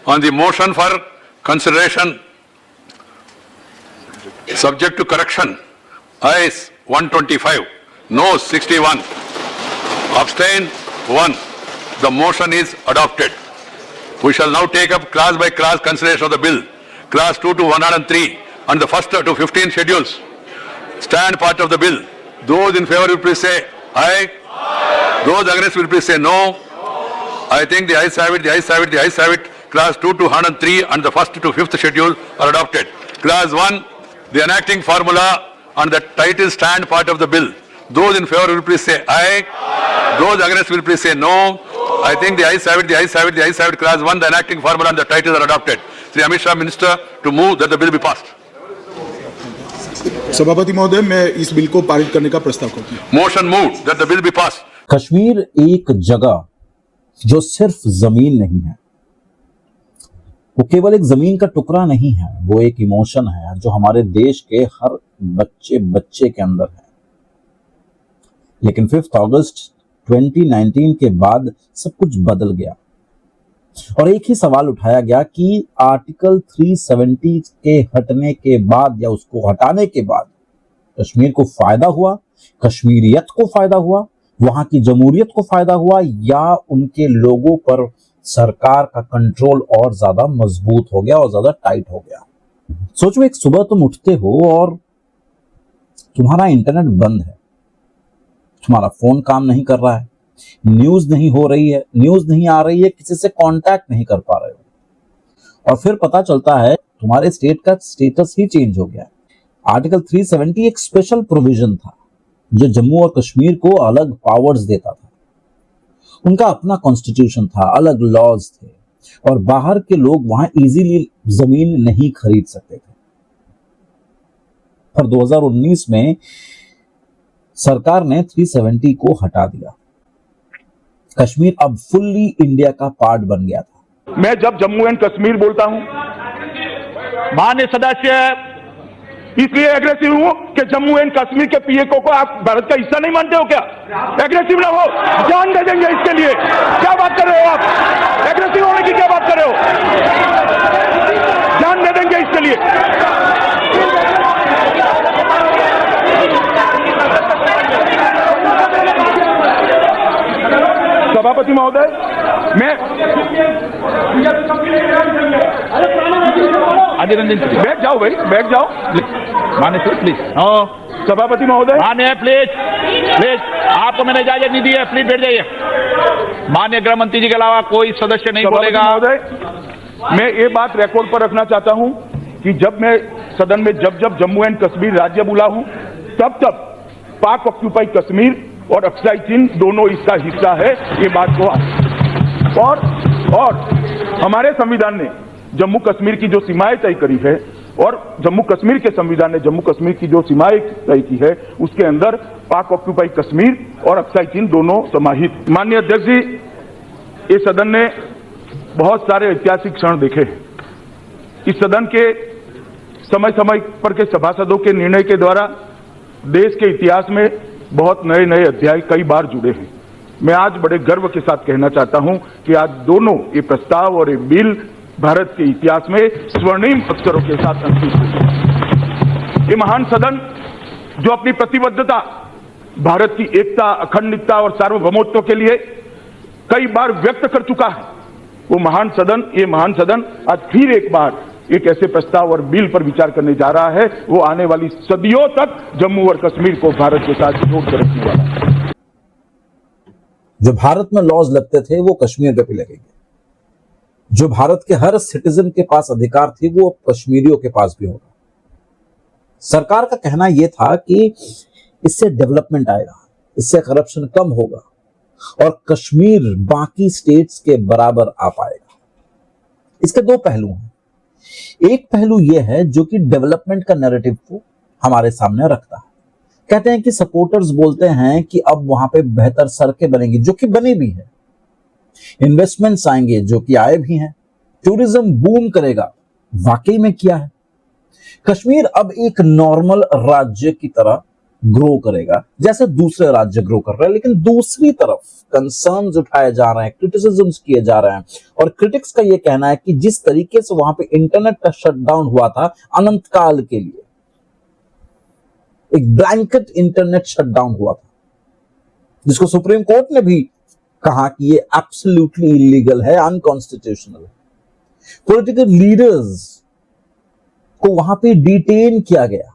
On the motion for consideration, subject to correction, ayes 125, noes 61, abstain 1. The motion is adopted. We shall now take up class by class consideration of the bill. Class 2 to 103 and the first to 15 schedules. Stand part of the bill. Those in favor will please say aye. Those against will please say no. I think the ayes have it, the ayes have it, the ayes have it. Class 2 to 103 and the first to 5th schedule are adopted. Class 1, the enacting formula and the title stand part of the bill. Those in favor will please say aye. Those against will please say no. I think the ayes have it, the ayes have it, the ayes have it. Class 1, the enacting formula and the titles are adopted. Shri Amit Shah, Minister, to move that the bill be passed. सभापति महोदय, मैं इस bill को पारित करने का प्रस्ताव करता हूं। Motion moved that the bill be passed. Kashmir एक जगह जो सिर्फ जमीन नहीं है, वो केवल एक जमीन का टुकड़ा नहीं है, वो एक इमोशन है जो हमारे देश के हर बच्चे के अंदर है। लेकिन 5 अगस्त 2019 के बाद सब कुछ बदल गया और एक ही सवाल उठाया गया कि आर्टिकल 370 के हटने के बाद या उसको हटाने के बाद कश्मीर को फायदा हुआ, कश्मीरियत को फायदा हुआ, वहां की जमहूरियत को फायदा हुआ, या उनके लोगों पर सरकार का कंट्रोल और ज्यादा मजबूत हो गया और ज्यादा टाइट हो गया। सोचो, एक सुबह तुम उठते हो और तुम्हारा इंटरनेट बंद है, तुम्हारा फोन काम नहीं कर रहा है, न्यूज नहीं हो रही है, न्यूज नहीं आ रही है, किसी से कांटेक्ट नहीं कर पा रहे हो, और फिर पता चलता है तुम्हारे स्टेट का स्टेटस ही चेंज हो गया। आर्टिकल 370 एक स्पेशल प्रोविजन था जो जम्मू और कश्मीर को अलग पावर्स देता था। उनका अपना कॉन्स्टिट्यूशन था, अलग लॉज थे, और बाहर के लोग वहां इजीली जमीन नहीं खरीद सकते थे। पर 2019 में सरकार ने 370 को हटा दिया। कश्मीर अब फुल्ली इंडिया का पार्ट बन गया था। मैं जब जम्मू एंड कश्मीर बोलता हूं, माननीय सदस्य, इसलिए एग्रेसिव हूं कि जम्मू एंड कश्मीर के पीएको को आप भारत का हिस्सा नहीं मानते हो क्या? एग्रेसिव ना हो, जान दे देंगे इसके लिए। क्या बात कर रहे हो आप? एग्रेसिव होने की क्या बात कर रहे हो? जान दे देंगे इसके लिए। सभापति महोदय, मैं बैठ जाओ भाई, बैठ जाओ। माने सर प्लीज। सभापति महोदय, मान्य प्लीज प्लीज, आपको मैंने इजाजत नहीं दी है, प्लीज बैठ जाइए। मान्य गृह मंत्री जी के अलावा कोई सदस्य नहीं बोलेगा। महोदय, मैं ये बात रिकॉर्ड पर रखना चाहता हूं कि जब मैं सदन में जब जम्मू एंड कश्मीर राज्य बोला हूं, तब पाक ऑक्यूपाइड कश्मीर और अक्साई चीन दोनों इसका हिस्सा है, ये बात को। और हमारे संविधान ने जम्मू कश्मीर की जो सीमाएं तय करी है, और जम्मू कश्मीर के संविधान ने जम्मू कश्मीर की जो सीमाएं तय की है, उसके अंदर पाक ऑक्यूपाइड कश्मीर और अक्साई चीन दोनों समाहित। माननीय अध्यक्ष जी, इस सदन ने बहुत सारे ऐतिहासिक क्षण देखे। इस सदन के समय समय पर के सभासदों के निर्णय के द्वारा देश के इतिहास में बहुत नए नए अध्याय कई बार जुड़े हैं। मैं आज बड़े गर्व के साथ कहना चाहता हूं कि आज दोनों ये प्रस्ताव और ये बिल भारत के इतिहास में स्वर्णिम अक्षरों के साथ अंकित हुए। ये महान सदन जो अपनी प्रतिबद्धता भारत की एकता, अखंडता और सार्वभौमत्व के लिए कई बार व्यक्त कर चुका है, वो महान सदन आज फिर एक बार एक ऐसे प्रस्ताव और बिल पर विचार करने जा रहा है, वो आने वाली सदियों तक जम्मू और कश्मीर को भारत के साथ जोड़ कर रखने वाला है। जो भारत में लॉज लगते थे वो कश्मीर पे भी लगेंगे। जो भारत के हर सिटीजन के पास अधिकार थे वो कश्मीरियों के पास भी होगा। सरकार का कहना यह था कि इससे डेवलपमेंट आएगा, इससे करप्शन कम होगा और कश्मीर बाकी स्टेट्स के बराबर आ पाएगा। इसके दो पहलू हैं। एक पहलू यह है जो कि डेवलपमेंट का नैरेटिव को हमारे सामने रखता है। कहते हैं कि सपोर्टर्स बोलते हैं कि अब वहां पे बेहतर सड़कें बनेंगी, जो कि बनी भी है, इन्वेस्टमेंट्स आएंगे जो कि आए भी हैं, टूरिज्म बूम करेगा, वाकई में किया है। कश्मीर अब एक नॉर्मल राज्य की तरह ग्रो करेगा जैसे दूसरे राज्य ग्रो कर रहे हैं। लेकिन दूसरी तरफ कंसर्न्स उठाए जा रहे हैं, क्रिटिसिज्म्स किए जा रहे हैं, और क्रिटिक्स का यह कहना है कि जिस तरीके से वहां पे इंटरनेट का शटडाउन हुआ था अनंत काल के लिए, एक ब्लैंकेट इंटरनेट शटडाउन हुआ था, जिसको सुप्रीम कोर्ट ने भी कहा कि ये एब्सोल्युटली इलीगल है, अनकॉन्स्टिट्यूशनल है। पॉलिटिकल लीडर्स को वहां पे डिटेन किया गया,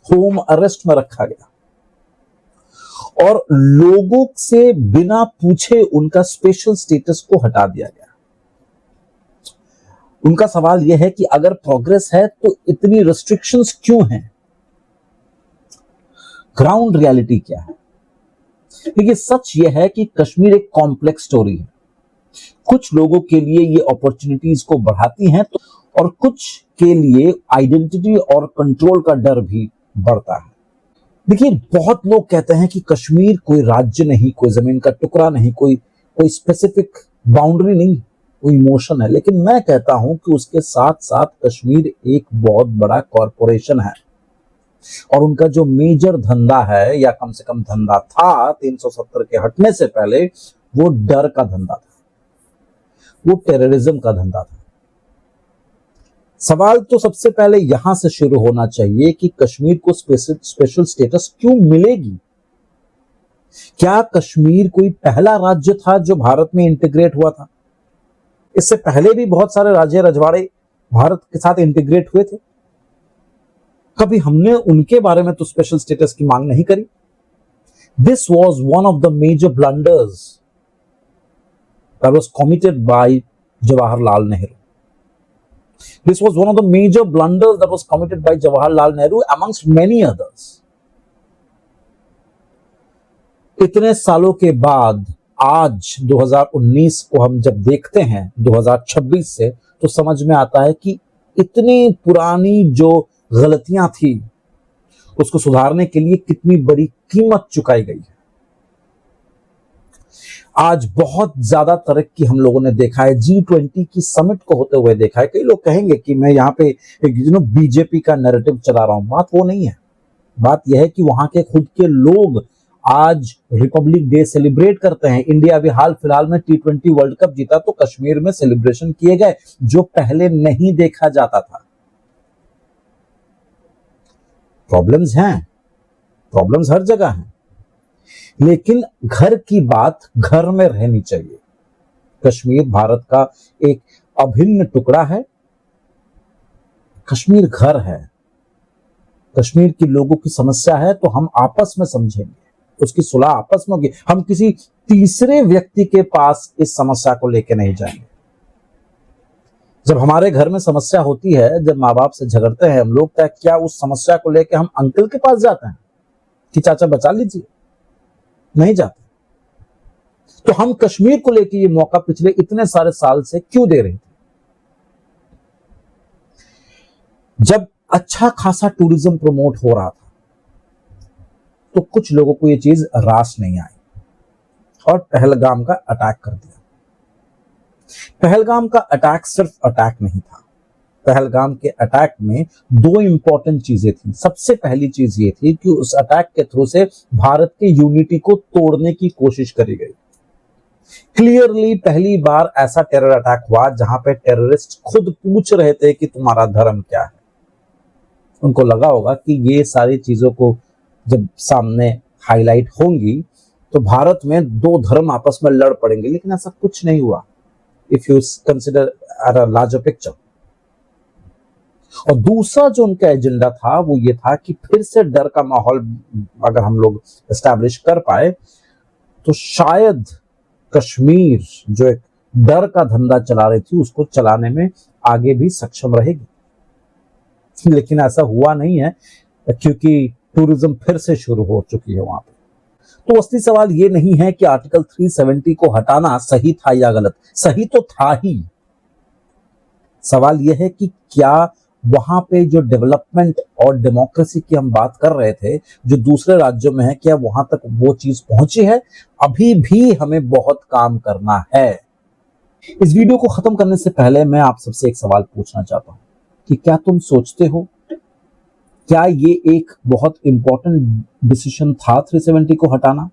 होम अरेस्ट में रखा गया, और लोगों से बिना पूछे उनका स्पेशल स्टेटस को हटा दिया गया। उनका सवाल यह है कि अगर प्रोग्रेस है तो इतनी रिस्ट्रिक्शंस क्यों हैं? ग्राउंड रियलिटी क्या है? देखिए, सच यह है कि कश्मीर एक कॉम्प्लेक्स स्टोरी है। कुछ लोगों के लिए ये अपॉर्चुनिटीज को बढ़ाती हैं तो, और कुछ के लिए आइडेंटिटी और कंट्रोल का डर भी बढ़ता है। देखिए, बहुत लोग कहते हैं कि कश्मीर कोई राज्य नहीं, कोई जमीन का टुकड़ा नहीं, कोई स्पेसिफिक बाउंड्री नहीं, कोई इमोशन है। लेकिन मैं कहता हूं कि उसके साथ साथ कश्मीर एक बहुत बड़ा कॉरपोरेशन है, और उनका जो मेजर धंधा है, या कम से कम धंधा था 370 के हटने से पहले, वो डर का धंधा था, वो टेररिज्म का धंधा था। सवाल तो सबसे पहले यहां से शुरू होना चाहिए कि कश्मीर को स्पेशल स्टेटस क्यों मिलेगी? क्या कश्मीर कोई पहला राज्य था जो भारत में इंटीग्रेट हुआ था? इससे पहले भी बहुत सारे राज्य रजवाड़े भारत के साथ इंटीग्रेट हुए थे। कभी हमने उनके बारे में तो स्पेशल स्टेटस की मांग नहीं करी। This was one of the major blunders that was committed by Jawaharlal Nehru. This was one of the major blunders that was committed by Jawaharlal Nehru amongst many others. इतने सालों के बाद आज 2019 को हम जब देखते हैं 2026 से, तो समझ में आता है कि इतनी पुरानी जो गलतियां थी उसको सुधारने के लिए कितनी बड़ी कीमत चुकाई गई है। आज बहुत ज्यादा तरक्की हम लोगों ने देखा है, G20 की समिट को होते हुए देखा है। कई लोग कहेंगे कि मैं यहाँ पे बीजेपी का नैरेटिव चला रहा हूं। बात वो नहीं है। बात यह है कि वहां के खुद के लोग आज रिपब्लिक डे सेलिब्रेट करते हैं। इंडिया भी हाल फिलहाल में T20 वर्ल्ड कप जीता तो कश्मीर में सेलिब्रेशन किए गए, जो पहले नहीं देखा जाता था। प्रॉब्लम्स हैं, प्रॉब्लम्स हर जगह हैं, लेकिन घर की बात घर में रहनी चाहिए। कश्मीर भारत का एक अभिन्न टुकड़ा है। कश्मीर घर है। कश्मीर के लोगों की समस्या है तो हम आपस में समझेंगे, उसकी सुलह आपस में होगी। हम किसी तीसरे व्यक्ति के पास इस समस्या को लेकर नहीं जाएंगे। जब हमारे घर में समस्या होती है, जब माँ बाप से झगड़ते हैं हम लोग, तो क्या उस समस्या को लेकर हम अंकल के पास जाते हैं कि चाचा बचा लीजिए? नहीं जाते। तो हम कश्मीर को लेकर ये मौका पिछले इतने सारे साल से क्यों दे रहे थे? जब अच्छा खासा टूरिज्म प्रमोट हो रहा था तो कुछ लोगों को ये चीज रास नहीं आई और पहलगाम का अटैक कर दिया। पहलगाम का अटैक सिर्फ अटैक नहीं था। पहलगाम के अटैक में दो इंपॉर्टेंट चीजें थी। सबसे पहली चीज ये थी कि उस अटैक के थ्रू से भारत के यूनिटी को तोड़ने की कोशिश करी गई। क्लियरली पहली बार ऐसा टेरर अटैक हुआ जहां पे टेररिस्ट खुद पूछ रहे थे कि तुम्हारा धर्म क्या है। उनको लगा होगा कि ये सारी चीजों को जब सामने हाईलाइट होंगी तो भारत में दो धर्म आपस में लड़ पड़ेंगे, लेकिन ऐसा कुछ नहीं हुआ। If you consider at a larger picture. और दूसरा जो उनका एजेंडा था वो ये था कि फिर से डर का माहौल अगर हम लोग एस्टैब्लिश कर पाए तो शायद कश्मीर जो एक डर का धंधा चला रही थी उसको चलाने में आगे भी सक्षम रहेगी। लेकिन ऐसा हुआ नहीं है क्योंकि टूरिज्म फिर से शुरू हो चुकी है वहां पे। तो असली सवाल ये नहीं है कि आर्टिकल 370 को हटाना सही था या गलत। सही तो था ही। सवाल यह है कि क्या वहां पे जो डेवलपमेंट और डेमोक्रेसी की हम बात कर रहे थे जो दूसरे राज्यों में है, क्या वहां तक वो चीज पहुंची है? अभी भी हमें बहुत काम करना है। इस वीडियो को खत्म करने से पहले मैं आप सबसे एक सवाल पूछना चाहता हूं कि क्या तुम सोचते हो क्या ये एक बहुत इंपॉर्टेंट डिसीजन था 370 को हटाना?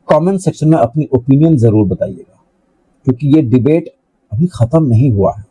कमेंट सेक्शन में अपनी ओपिनियन जरूर बताइएगा, क्योंकि ये डिबेट अभी खत्म नहीं हुआ है।